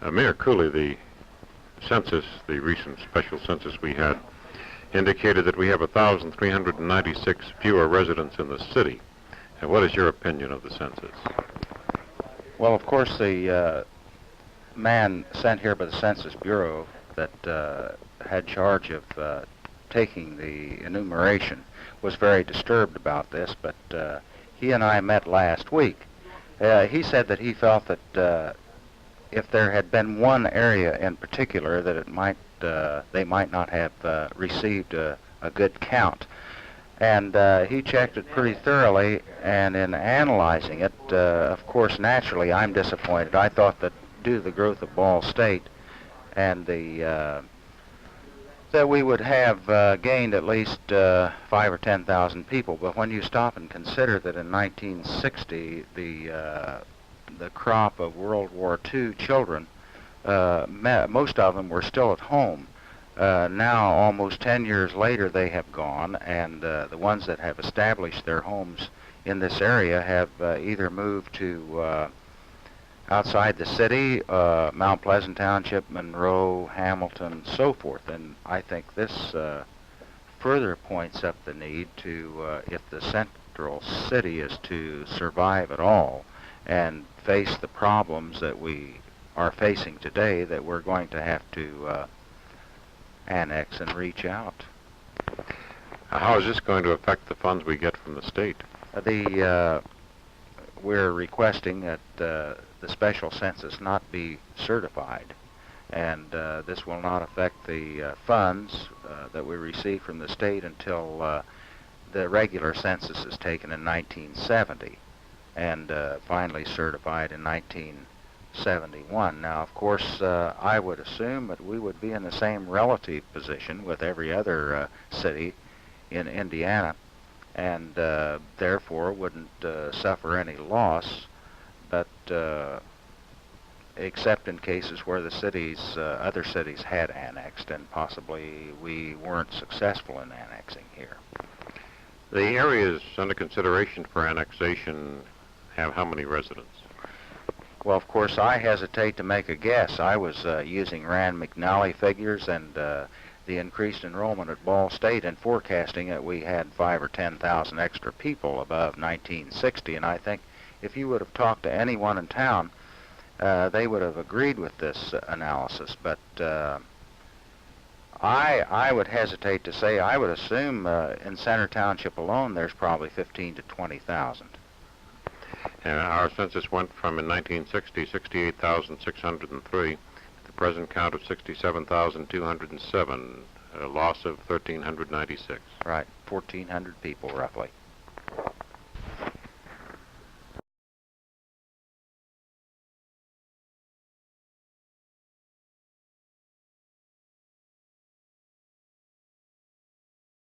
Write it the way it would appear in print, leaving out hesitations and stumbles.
Mayor Cooley, the census, the recent special census we had, indicated that we have 1,396 fewer residents in the city. And what is your opinion of the census? Well, of course, the man sent here by the Census Bureau that had charge of taking the enumeration was very disturbed about this, but he and I met last week. He said that he felt that if there had been one area in particular that they might not have received a good count. And he checked it pretty thoroughly, and in analyzing it, of course, naturally, I'm disappointed. I thought that due to the growth of Ball State and that we would have gained at least 5 or 10,000 people. But when you stop and consider that in 1960, the crop of World War II children, most of them were still at home. Now, almost 10 years later, they have gone, and the ones that have established their homes in this area have either moved to outside the city, Mount Pleasant Township, Monroe, Hamilton, so forth. And I think this further points up the need to, if the central city is to survive at all and face the problems that we are facing today, that we're going to have to annex and reach out. How is this going to affect the funds we get from the state? We're requesting that the special census not be certified, and this will not affect the funds that we receive from the state until the regular census is taken in 1970 and finally certified in 1971. Now, of course, I would assume that we would be in the same relative position with every other city in Indiana, and therefore wouldn't suffer any loss, but except in cases where the other cities had annexed, and possibly we weren't successful in annexing here. The areas under consideration for annexation have how many residents? Well, of course, I hesitate to make a guess. I was using Rand McNally figures and the increased enrollment at Ball State and forecasting that we had 5 or 10,000 extra people above 1960. And I think if you would have talked to anyone in town, they would have agreed with this analysis. But I would hesitate to say, I would assume in Center Township alone there's probably 15 to 20,000. And our census went from, in 1960, 68,603, to the present count of 67,207, a loss of 1,396. Right, 1,400 people roughly.